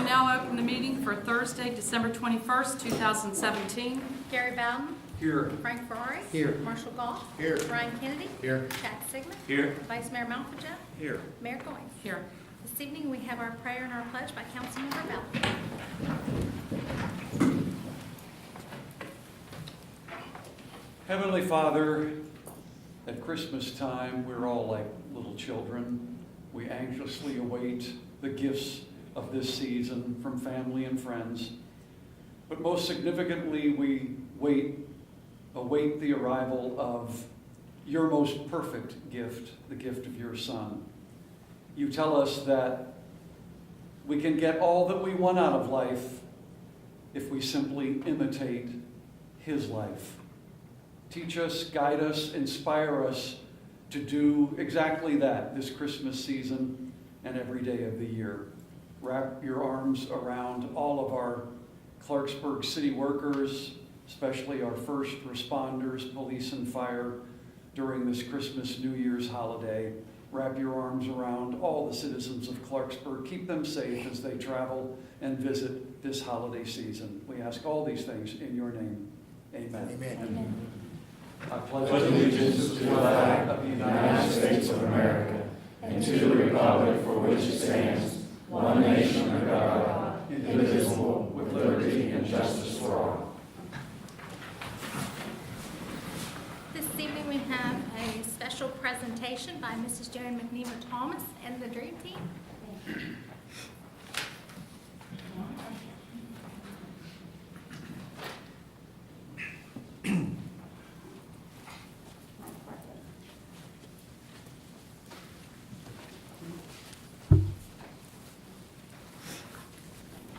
will now open the meeting for Thursday, December 21st, 2017. Gary Bowden. Here. Frank Ferrari. Here. Marshall Goff. Here. Brian Kennedy. Here. Chad Sigmund. Here. Vice Mayor Malfajet. Here. Mayor Goins. Here. This evening we have our prayer and our pledge by Councilmember Bell. Heavenly Father, at Christmas time, we're all like little children. We anxiously await the gifts of this season from family and friends. But most significantly, we await the arrival of your most perfect gift, the gift of your Son. You tell us that we can get all that we want out of life if we simply imitate his life. Teach us, guide us, inspire us to do exactly that this Christmas season and every day of the year. Wrap your arms around all of our Clarksburg city workers, especially our first responders, police and fire, during this Christmas, New Year's holiday. Wrap your arms around all the citizens of Clarksburg. Keep them safe as they travel and visit this holiday season. We ask all these things in your name. Amen. Amen. Amen. I pledge allegiance to the flag of the United States of America and to the republic for which it stands, one nation under God, indivisible, with liberty and justice for all. This evening we have a special presentation by Mrs. Joan McNeever Thomas and the Dream Team.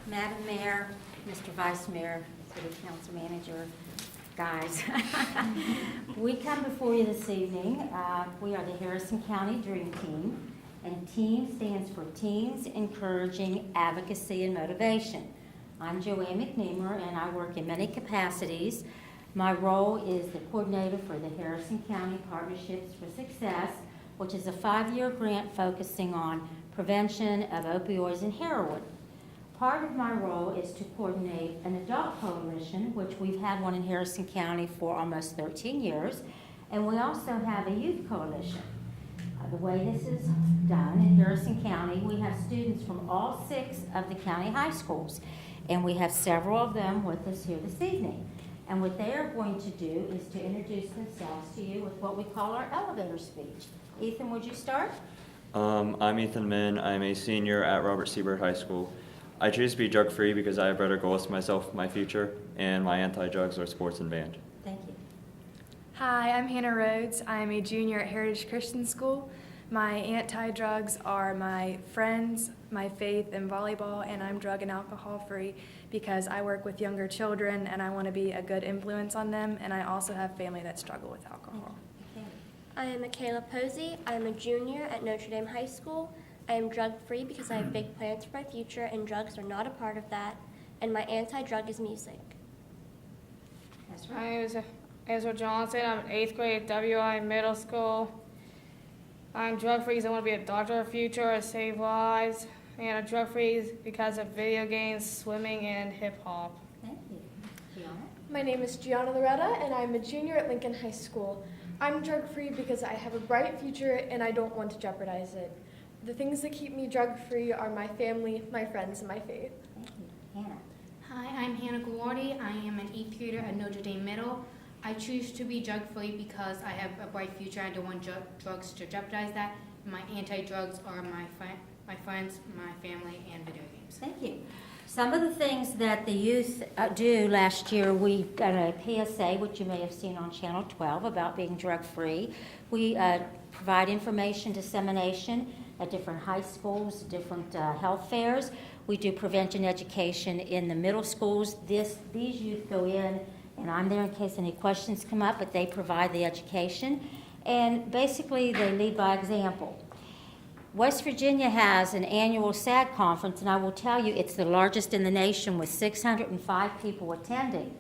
Madam Mayor, Mr. Vice Mayor, City Council Manager, guys. We come before you this evening. We are the Harrison County Dream Team, and TEAM stands for Teens Encouraging Advocacy and Motivation. I'm Joanne McNeemer, and I work in many capacities. My role is the coordinator for the Harrison County Partnerships for Success, which is a 5-year grant focusing on prevention of opioids and heroin. Part of my role is to coordinate an adult coalition, which we've had one in Harrison County for almost 13 years, and we also have a youth coalition. The way this is done in Harrison County, we have students from all 6 of the county high schools, and we have several of them with us here this evening. And what they are going to do is to introduce themselves to you with what we call our elevator speech. Ethan, would you start? I'm Ethan Min. I'm a senior at Robert Seabird High School. I choose to be drug-free because I have better goals for myself, my future, and my anti-drugs are sports and band. Thank you. Hi, I'm Hannah Rhodes. I'm a junior at Heritage Christian School. My anti-drugs are my friends, my faith, and volleyball, and I'm drug and alcohol free because I work with younger children and I want to be a good influence on them, and I also have family that struggle with alcohol. Okay. I am Michaela Posey. I'm a junior at Notre Dame High School. I am drug-free because I have big plans for my future, and drugs are not a part of that, and my anti-drug is music. That's My right. name is Ezra Johnson. I'm in 8th grade at WI Middle School. I'm drug-free because I want to be a doctor of the future and save lives, and I'm drug-free because of video games, swimming, and hip-hop. Thank you. Gianna? My name is Gianna Loretta, and I'm a junior at Lincoln High School. I'm drug-free because I have a bright future and I don't want to jeopardize it. The things that keep me drug-free are my family, my friends, and my faith. Thank you. Hannah? Hi, I'm Hannah Gawardi. I am an 8th grader at Notre Dame Middle. I choose to be drug-free because I have a bright future. I don't want drugs to jeopardize that. My anti-drugs are my friends, my family, and video games. Thank you. Some of the things that the youth do last year, we got a PSA, which you may have seen on Channel 12, about being drug-free. We provide information dissemination at different high schools, different health fairs. We do prevention education in the middle schools. These youth go in, and I'm there in case any questions come up, but they provide the education. And basically, they lead by example. West Virginia has an annual SAG conference, and I will tell you it's the largest in the nation with 605 people attending.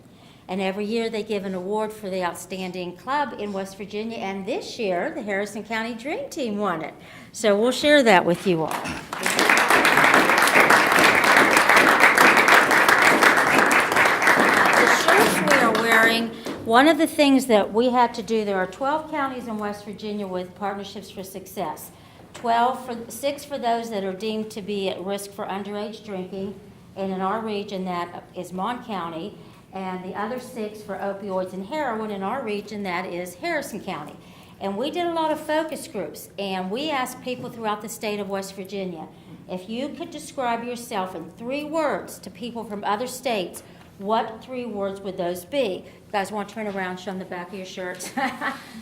And every year they give an award for the outstanding club in West Virginia, and this year the Harrison County Dream Team won it. So we'll share that with you all. One of the things that we had to do, there are 12 counties in West Virginia with Partnerships for Success. 6 for those that are deemed to be at risk for underage drinking, and in our region that is Mon County, and the other 6 for opioids and heroin in our region, that is Harrison County. And we did a lot of focus groups, and we asked people throughout the state of West Virginia, if you could describe yourself in 3 words to people from other states, what 3 words would those be? You guys want to turn around and show them the back of your shirts?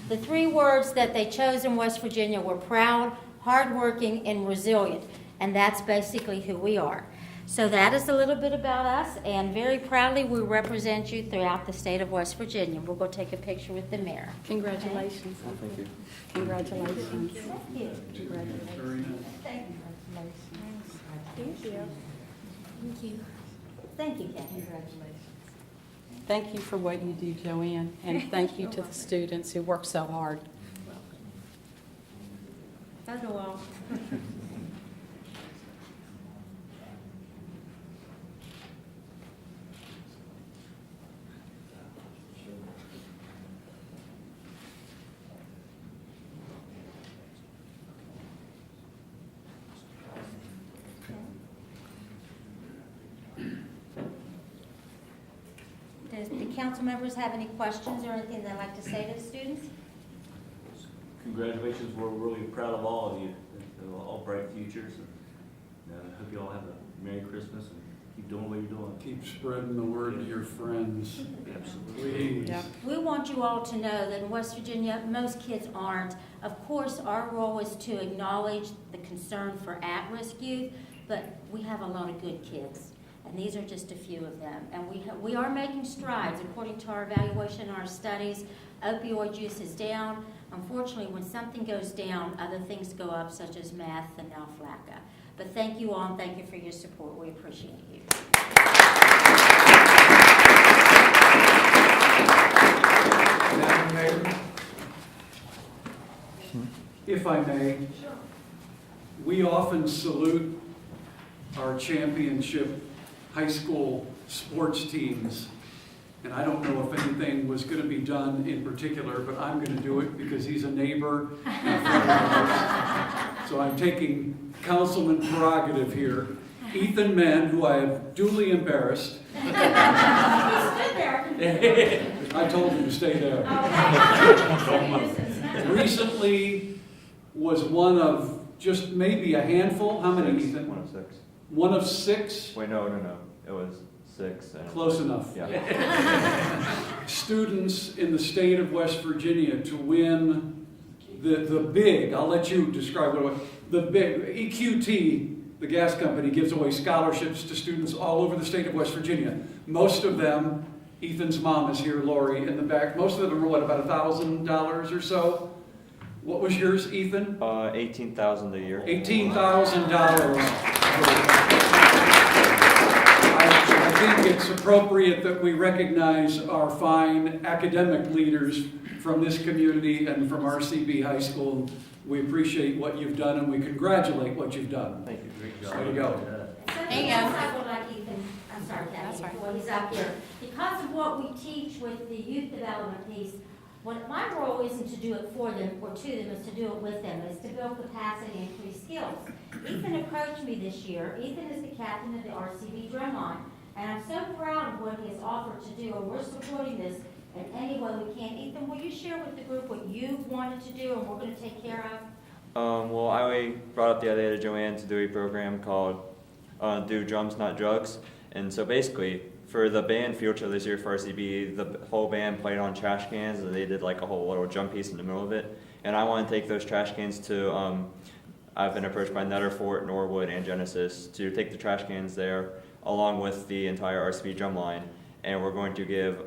The 3 words that they chose in West Virginia were proud, hardworking, and resilient. And that's basically who we are. So that is a little bit about us, and very proudly we represent you throughout the state of West Virginia. We'll go take a picture with the mayor. Congratulations. Well, thank you. Congratulations. Thank you. Congratulations. Thank you. Thank you. Thank you. Thank you, Kathy. Congratulations. Thank you for what you do, Joanne, and thank you to the students who work so hard. So do all. Does the council members have any questions or anything they'd like to say to the students? Congratulations, we're really proud of all of you. They're all bright futures. And I hope you all have a Merry Christmas and keep doing what you're doing. Keep spreading the word to your friends. Absolutely. Please. Yep. We want you all to know that in West Virginia, most kids aren't. Of course, our role is to acknowledge the concern for at-risk youth, but we have a lot of good kids. And these are just a few of them. And we are making strides. According to our evaluation and our studies, opioid use is down. Unfortunately, when something goes down, other things go up, such as meth and now flakka. But thank you all, and thank you for your support. We appreciate you. Madam Mayor, if I may, we often salute our championship high school sports teams. And I don't know if anything was going to be done in particular, but I'm going to do it because he's a neighbor and a friend of ours. So I'm taking councilman prerogative here. Ethan Mann, who I have duly embarrassed. I told him to stay there. Recently was one of just maybe a handful. How many, Ethan? 1 of 6. 1 of 6? Wait, no. It was 6. And Close enough. Yeah. Students in the state of West Virginia to win the big, I'll let you describe what it was, the big, EQT, the gas company, gives away scholarships to students all over the state of West Virginia. Most of them, Ethan's mom is here, Lori, in the back. Most of them are what, about $1,000 or so? What was yours, Ethan? $18,000 a year. $18,000. I think it's appropriate that we recognize our fine academic leaders from this community and from RCB High School. We appreciate what you've done and we congratulate what you've done. Thank you. Great job. There you go. Something else I would like Ethan, I'm sorry, That's Kathy, right. while he's up here. Because of what we teach with the youth development piece, what my role isn't to do it for them or to them, is to do it with them, is to build capacity and increase skills. Ethan approached me this year. Ethan is the captain of the RCB drumline, and I'm so proud of what he has offered to do, and we're supporting this in any way we can. Ethan, will you share with the group what you've wanted to do and we're going to take care of? Well, I brought up the idea to Joanne to do a program called Do Drums Not Drugs. And so basically, for the band field trip this year for RCB, the whole band played on trash cans, and they did like a whole little jump piece in the middle of it. And I want to take those trash cans to, I've been approached by Netterfort, Norwood, and Genesis to take the trash cans there along with the entire RCB drum line. And we're going to give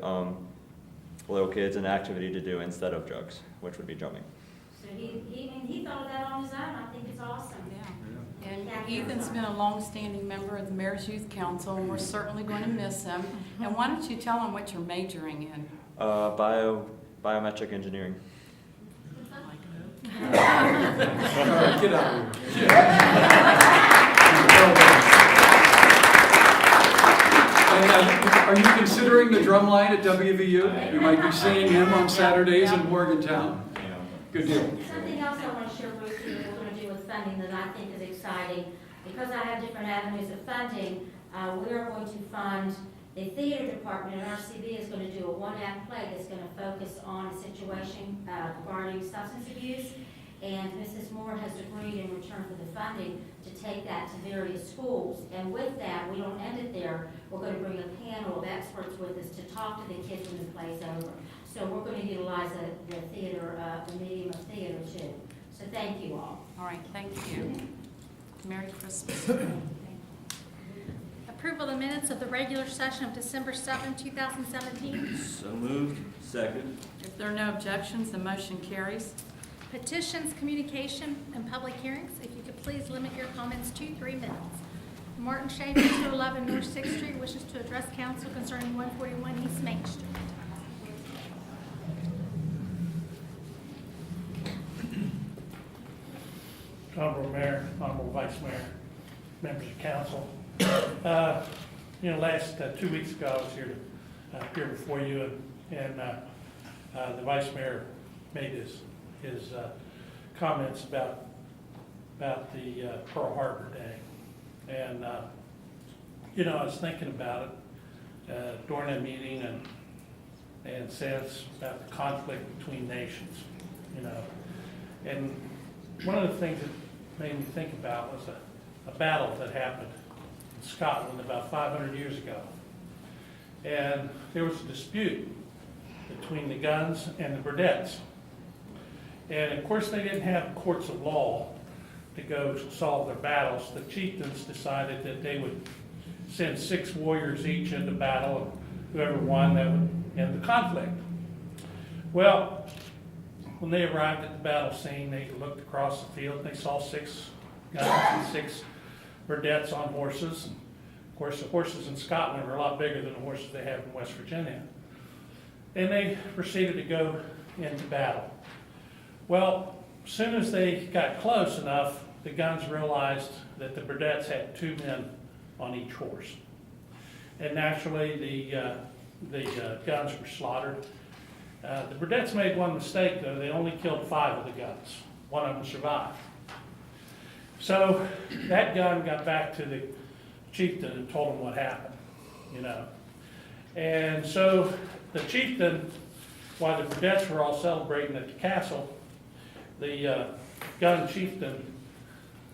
little kids an activity to do instead of drugs, which would be drumming. So he thought of that on his own. I think it's awesome. Yeah. And Ethan's been a long-standing member of the Mayor's Youth Council, and we're certainly going to miss him. And why don't you tell him what you're majoring in? Biometric engineering. All right, get out of here. And Are you considering the drum line at WVU? You might be seeing him on Saturdays in Morgantown. Good deal. Something else I want to share with you that we're going to do with funding that I think is exciting. Because I have different avenues of funding, we are going to fund the theater department, and RCB is going to do a one-act play that's going to focus on a situation regarding substance abuse. And Mrs. Moore has agreed in return for the funding to take that to various schools. And with that, we don't end it there. We're going to bring a panel of experts with us to talk to the kids when the play's over. So we're going to utilize the theater, the medium of theater too. So thank you all. All right, thank you. Merry Christmas. Approval of the minutes of the regular session of December 7, 2017. So moved. Second. If there are no objections, the motion carries. Petitions, communication, and public hearings. If you could please limit your comments to 3 minutes. Martin Schaefer, 211 North 6th Street, wishes to address council concerning 141 East Main Street. Honorable Mayor, Honorable Vice Mayor, members of council. Last 2 weeks ago, I was here to appear before you, and the Vice Mayor made his comments about the Pearl Harbor Day. And, I was thinking about it during that meeting and since about the conflict between nations, And one of the things that made me think about was a battle that happened in Scotland about 500 years ago. And there was a dispute between the guns and the Burdettes. And of course, they didn't have courts of law to go solve their battles. The chieftains decided that they would send 6 warriors each into battle, and whoever won, that would end the conflict. Well, when they arrived at the battle scene, they looked across the field and they saw 6 guns and 6 Burdettes on horses. And of course, the horses in Scotland are a lot bigger than the horses they have in West Virginia. And they proceeded to go into battle. Well, as soon as they got close enough, the guns realized that the Burdettes had 2 men on each horse. And naturally, the guns were slaughtered. The Burdettes made one mistake, though. They only killed 5 of the guns. One of them survived. So that gun got back to the chieftain and told him what happened, And so the chieftain, while the Burdettes were all celebrating at the castle, the gun chieftain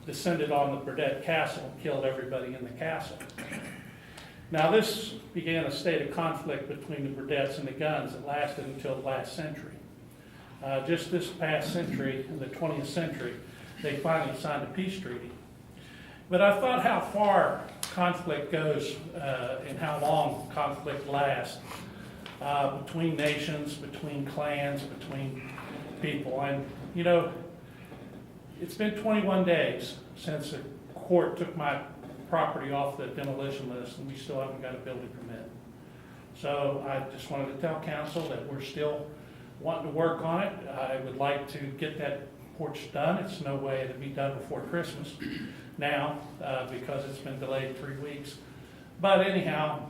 descended on the Burdett castle and killed everybody in the castle. Now this began a state of conflict between the Burdettes and the guns that lasted until the last century. Just this past century, in the 20th century, they finally signed a peace treaty. But I thought how far conflict goes and how long conflict lasts between nations, between clans, between people. And, it's been 21 days since the court took my property off the demolition list, and we still haven't got a building permit. So I just wanted to tell council that we're still wanting to work on it. I would like to get that porch done. It's no way to be done before Christmas now because it's been delayed 3 weeks. But anyhow,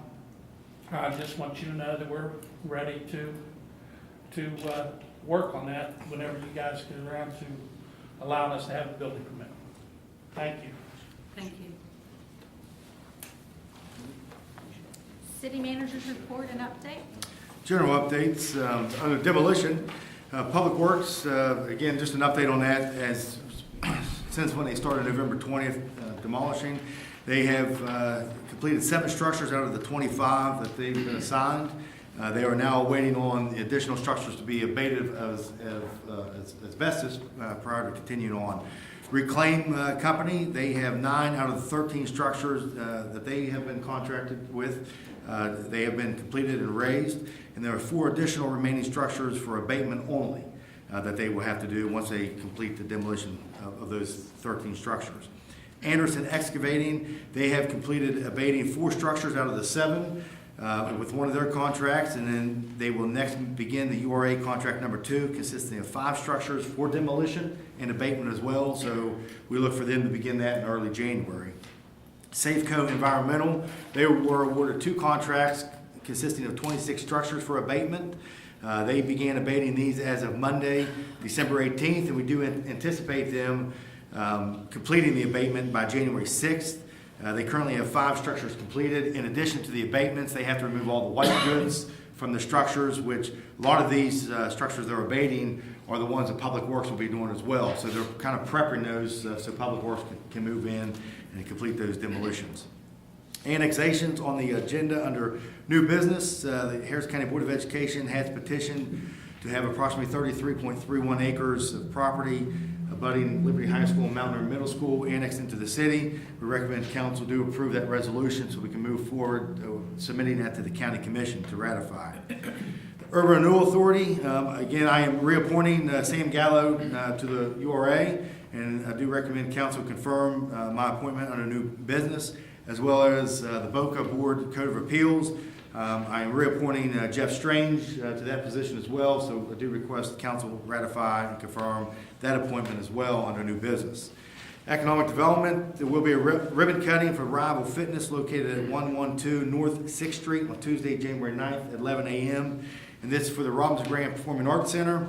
I just want you to know that we're ready to work on that whenever you guys get around to allowing us to have a building permit. Thank you. Thank you. City managers report and update. General updates, under demolition, Public Works, again, just an update on that. As since when they started November 20th demolishing, they have completed 7 structures out of the 25 that they've been assigned. They are now waiting on the additional structures to be abated as asbestos prior to continuing on. Reclaim Company, they have 9 out of the 13 structures that they have been contracted with. They have been completed and raised, and there are 4 additional remaining structures for abatement only that they will have to do once they complete the demolition of those 13 structures. Anderson Excavating, they have completed abating 4 structures out of the 7 with one of their contracts, and then they will next begin the URA contract number 2, consisting of 5 structures for demolition and abatement as well. So we look for them to begin that in early January. Safeco Environmental, they were awarded 2 contracts consisting of 26 structures for abatement. They began abating these as of Monday, December 18th, and we do anticipate them completing the abatement by January 6th. They currently have 5 structures completed. In addition to the abatements, they have to remove all the white goods from the structures, which a lot of these structures they're abating are the ones that Public Works will be doing as well. So they're kind of prepping those so Public Works can move in and complete those demolitions. Annexations on the agenda under new business. The Harris County Board of Education has petitioned to have approximately 33.31 acres of property abutting Liberty High School and Mount Airy Middle School annexed into the city. We recommend council do approve that resolution so we can move forward submitting that to the county commission to ratify. The Urban Renewal Authority, again, I am reappointing Sam Gallo to the URA, and I do recommend council confirm my appointment under new business, as well as the Boca Board Code of Appeals. I am reappointing Jeff Strange to that position as well, so I do request the council ratify and confirm that appointment as well under new business. Economic Development, there will be a ribbon cutting for Rival Fitness located at 112 North 6th Street on Tuesday, January 9th at 11 a.m. And this is for the Robinson Graham Performing Arts Center.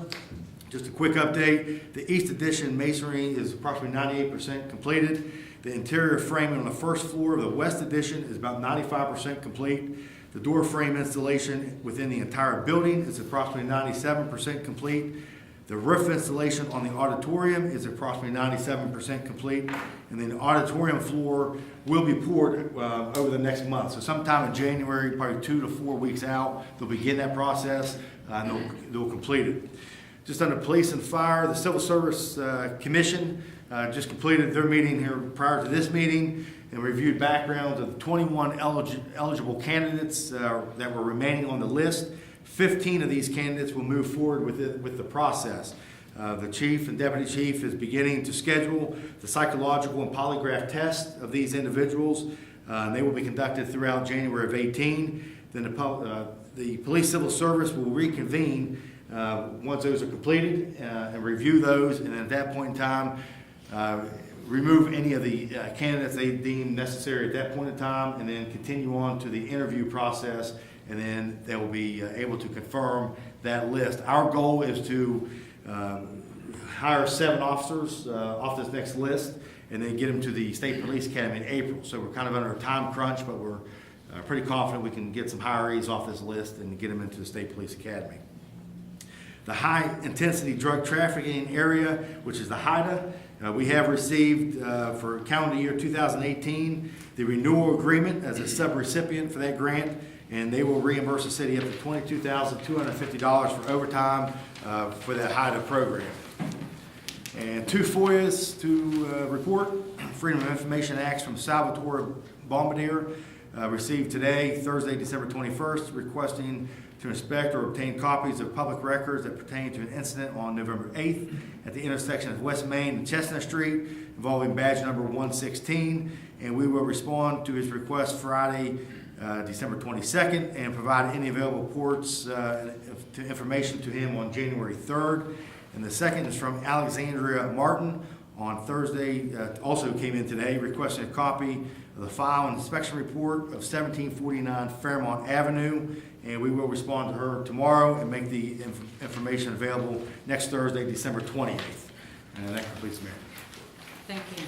Just a quick update, the East Addition masonry is approximately 98% completed. The interior framing on the first floor of the West Addition is about 95% complete. The door frame installation within the entire building is approximately 97% complete. The roof installation on the auditorium is approximately 97% complete. And then the auditorium floor will be poured over the next month. So sometime in January, probably 2 to 4 weeks out, they'll begin that process and they'll complete it. Just under Police and Fire, the Civil Service Commission just completed their meeting here prior to this meeting and reviewed backgrounds of the 21 eligible candidates that were remaining on the list. 15 of these candidates will move forward with the process. The chief and deputy chief is beginning to schedule the psychological and polygraph tests of these individuals. They will be conducted throughout January of 18. Then the Police Civil Service will reconvene once those are completed and review those, and at that point in time, remove any of the candidates they deem necessary at that point in time, and then continue on to the interview process, and then they will be able to confirm that list. Our goal is to hire 7 officers off this next list, and then get them to the State Police Academy in April. So we're kind of under a time crunch, but we're pretty confident we can get some hirees off this list and get them into the State Police Academy. The High Intensity Drug Trafficking Area, which is the HIDA, we have received for calendar year 2018 the renewal agreement as a subrecipient for that grant, and they will reimburse the city up to $22,250 for overtime for that HIDA program. And 2 FOIAs to report. Freedom of Information Acts from Salvatore Bombardier received today, Thursday, December 21st, requesting to inspect or obtain copies of public records that pertain to an incident on November 8th at the intersection of West Main and Chestnut Street involving badge number 116, and we will respond to his request Friday, December 22nd, and provide any available reports to information to him on January 3rd. And the second is from Alexandria Martin on Thursday, also came in today, requesting a copy of the file and inspection report of 1749 Fairmont Avenue, and we will respond to her tomorrow and make the information available next Thursday, December 28th. And that completes me. Thank you.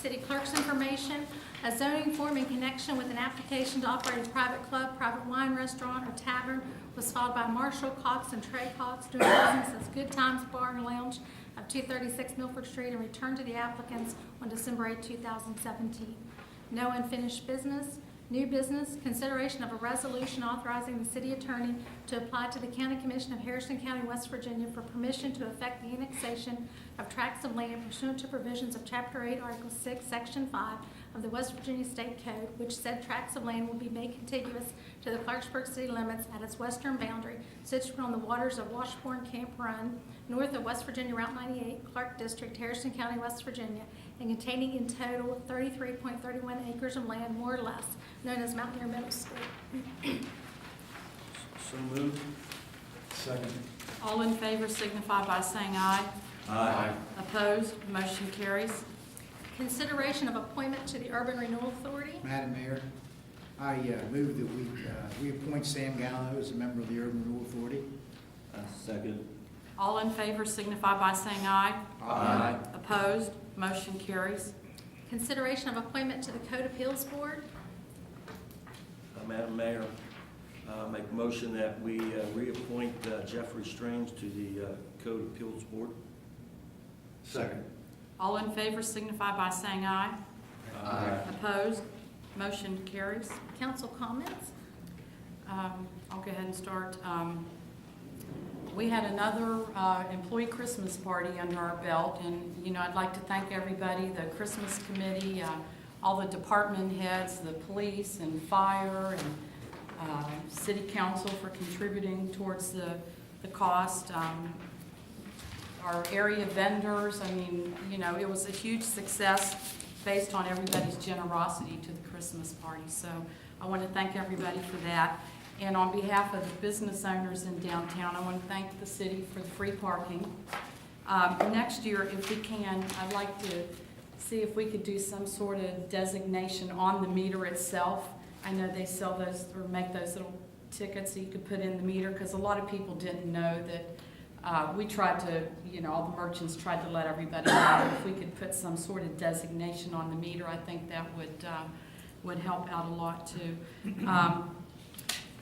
City Clerk's information. A zoning form in connection with an application to operate a private club, private wine restaurant, or tavern was filed by Marshall Cox and Trey Cox doing business as Good Times Bar and Lounge of 236 Milford Street and returned to the applicants on December 8, 2017. No unfinished business. New business, consideration of a resolution authorizing the city attorney to apply to the County Commission of Harrison County, West Virginia for permission to effect the annexation of tracts of land pursuant to provisions of Chapter 8, Article 6, Section 5 of the West Virginia State Code, which said tracts of land will be made contiguous to the Clarksburg city limits at its western boundary, situated on the waters of Washburn Camp Run, north of West Virginia Route 98, Clark District, Harrison County, West Virginia, and containing in total 33.31 acres of land, more or less, known as Mount Airy Middle School. So moved. Second. All in favor signify by saying aye. Aye. Opposed? Motion carries. Consideration of appointment to the Urban Renewal Authority. Madam Mayor, I move that we reappoint Sam Gallo as a member of the Urban Renewal Authority. Second. All in favor signify by saying aye. Aye. Opposed? Motion carries. Consideration of appointment to the Code Appeals Board. Madam Mayor, make a motion that we reappoint Jeffrey Strange to the Code Appeals Board. Second. All in favor signify by saying aye. Aye. Opposed? Motion carries. Council comments. I'll go ahead and start. We had another employee Christmas party under our belt, and I'd like to thank everybody, the Christmas committee, all the department heads, the police and fire, and city council for contributing towards the cost. Our area vendors, it was a huge success based on everybody's generosity to the Christmas party. So I want to thank everybody for that. And on behalf of the business owners in downtown, I want to thank the city for the free parking. Next year, if we can, I'd like to see if we could do some sort of designation on the meter itself. I know they sell those or make those little tickets so you could put in the meter, because a lot of people didn't know that we tried to, all the merchants tried to let everybody know. If we could put some sort of designation on the meter, I think that would help out a lot too.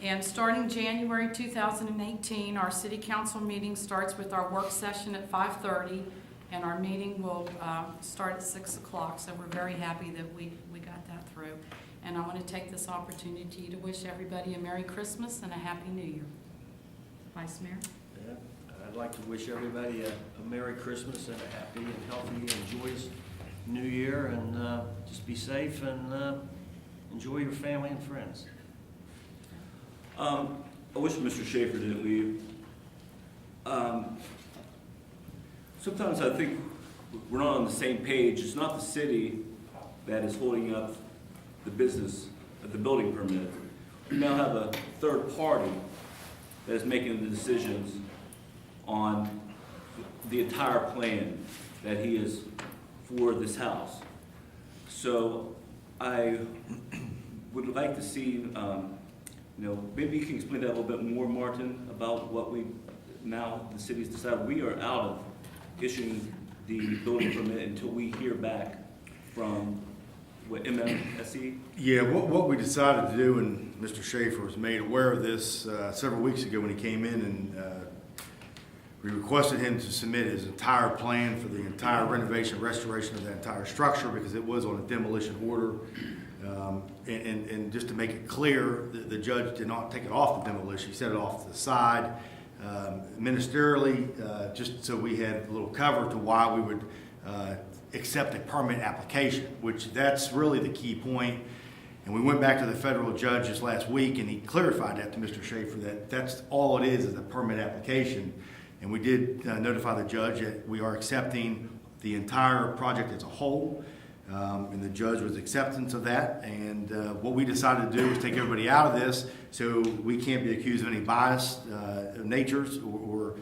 And starting January 2018, our city council meeting starts with our work session at 5:30, and our meeting will start at 6 o'clock. So we're very happy that we got that through. And I want to take this opportunity to wish everybody a Merry Christmas and a Happy New Year. Vice Mayor? Yeah, I'd like to wish everybody a Merry Christmas and a happy and healthy and joyous New Year, and just be safe and enjoy your family and friends. I wish Mr. Schaefer didn't leave. Sometimes I think we're not on the same page. It's not the city that is holding up the business of the building permit. We now have a third party that is making the decisions on the entire plan that he is for this house. So I would like to see, maybe you can explain that a little bit more, Martin, about what the city's decided. We are out of issuing the building permit until we hear back from MMSE? Yeah, what we decided to do, and Mr. Schaefer was made aware of this several weeks ago when he came in, and we requested him to submit his entire plan for the entire renovation, restoration of that entire structure, because it was on a demolition order. And just to make it clear, the judge did not take it off the demolition. He set it off to the side ministerially, just so we had a little cover to why we would accept a permit application, which that's really the key point. And we went back to the federal judge just last week, and he clarified that to Mr. Schaefer, that that's all it is a permit application. And we did notify the judge that we are accepting the entire project as a whole. And the judge was acceptance of that, and what we decided to do was take everybody out of this so we can't be accused of any biased natures or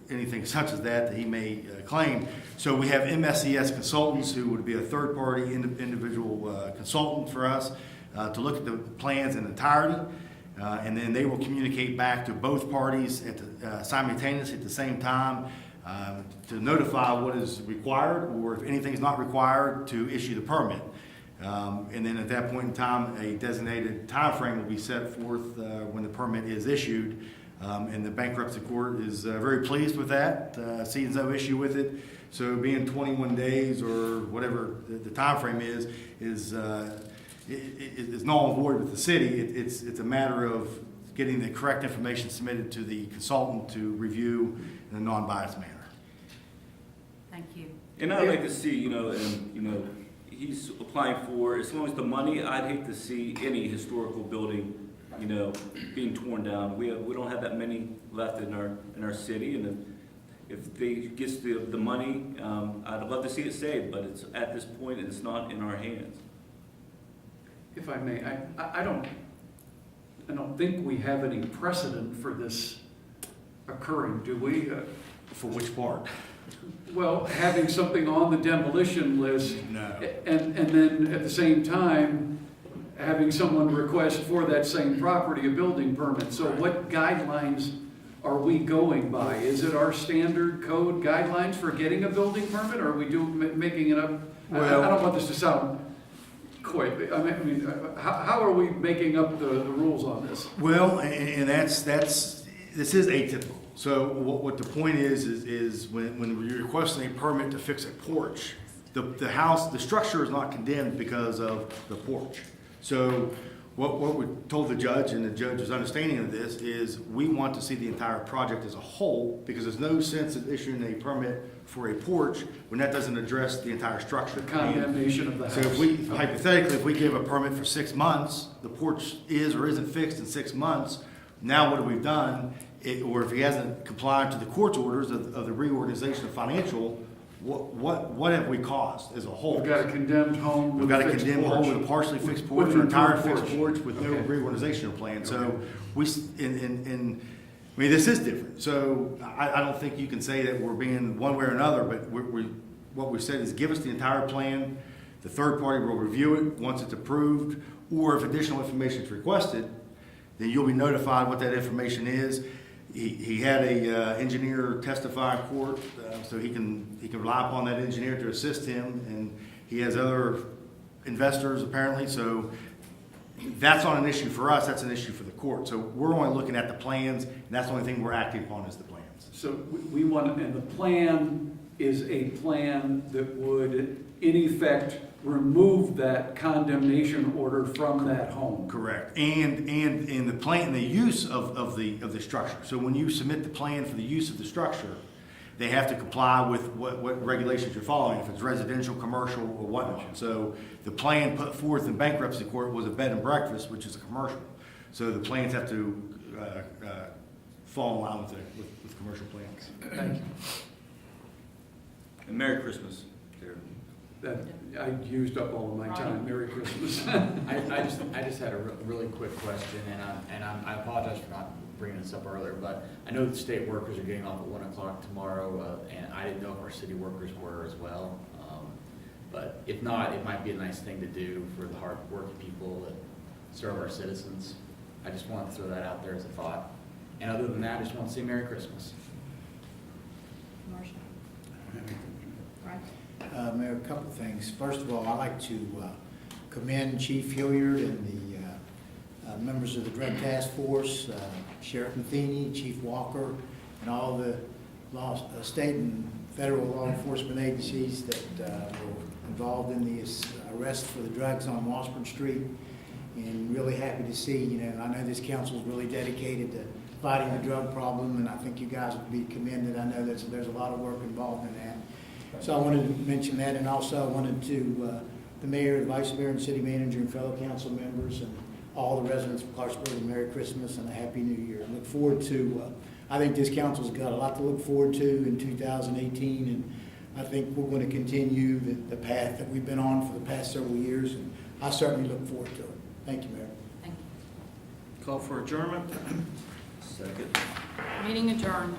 anything such as that he may claim. So we have MSES consultants, who would be a third-party individual consultant for us to look at the plans in entirety, and then they will communicate back to both parties simultaneously at the same time, to notify what is required, or if anything is not required, to issue the permit. And then at that point in time, a designated time frame will be set forth when the permit is issued. And the bankruptcy court is very pleased with that, sees no issue with it. So being 21 days or whatever the time frame is null and void with the city. It's a matter of getting the correct information submitted to the consultant to review in a non-biased manner. Thank you. And I'd like to see, he's applying for, as long as the money, I'd hate to see any historical building, being torn down. We don't have that many left in our city, and if they gets the money, I'd love to see it saved, but it's at this point it's not in our hands. If I may, I don't think we have any precedent for this occurring, do we? For which part? Well, having something on the demolition list, No. and then at the same time, having someone request for that same property a building permit. So what guidelines are we going by? Is it our standard code guidelines for getting a building permit, or are we making it up? Well- I don't want this to sound coy, but I mean, how are we making up the rules on this? Well, and this is atypical. So what the point is when you're requesting a permit to fix a porch, the structure is not condemned because of the porch. So what we told the judge, and the judge's understanding of this, is we want to see the entire project as a whole, because there's no sense of issuing a permit for a porch when that doesn't address the entire structure. The condemnation of the house. So hypothetically, if we give a permit for 6 months, the porch is or isn't fixed in 6 months, now what have we done? Or if he hasn't complied to the court's orders of the reorganization of financial, what have we caused as a whole? We've got a condemned home. We've got a fixed condemned porch. home with a partially fixed porch, With or an entire improved fixed porch with no Okay. reorganizational plan. So Okay. I mean, this is different. So I don't think you can say that we're being one way or another, but what we said is give us the entire plan. The third party will review it once it's approved, or if additional information is requested, then you'll be notified what that information is. He had a engineer testify in court, so he can rely upon that engineer to assist him, and he has other investors apparently, so that's not an issue for us, that's an issue for the court. So we're only looking at the plans, and that's the only thing we're acting upon is the plans. So we want, and the plan is a plan that would, in effect, remove that condemnation order from that home. Correct. And in the plan, the use of the structure. So when you submit the plan for the use of the structure, they have to comply with what regulations you're following, if it's residential, commercial, or whatnot. So the plan put forth in bankruptcy court was a bed and breakfast, which is a commercial. So the plans have to fall in line with commercial plans. Thank you. And Merry Christmas, Jared. I used up all of my time. Merry Christmas. I just had a really quick question, and I apologize for not bringing this up earlier, but I know the state workers are getting off at 1 o'clock tomorrow, and I didn't know if our city workers were as well. But if not, it might be a nice thing to do for the hard-working people that serve our citizens. I just wanted to throw that out there as a thought. And other than that, I just want to say Merry Christmas. Mayor, a couple of things. First of all, I'd like to commend Chief Hilliard and the members of the Drug Task Force, Sheriff Matheny, Chief Walker, and all the state and federal law enforcement agencies that were involved in the arrest for the drugs on Washburn Street. And really happy to see, I know this council is really dedicated to fighting the drug problem, and I think you guys would be commended. I know there's a lot of work involved in that. So I wanted to mention that, and also I wanted to, the mayor, the vice mayor, and city manager, and fellow council members, and all the residents of Clarksburg, a Merry Christmas and a Happy New Year. I look forward to, I think this council's got a lot to look forward to in 2018, and I think we're going to continue the path that we've been on for the past several years, and I certainly look forward to it. Thank you, Mayor. Thank you. Call for adjournment. Second. Meeting adjourned.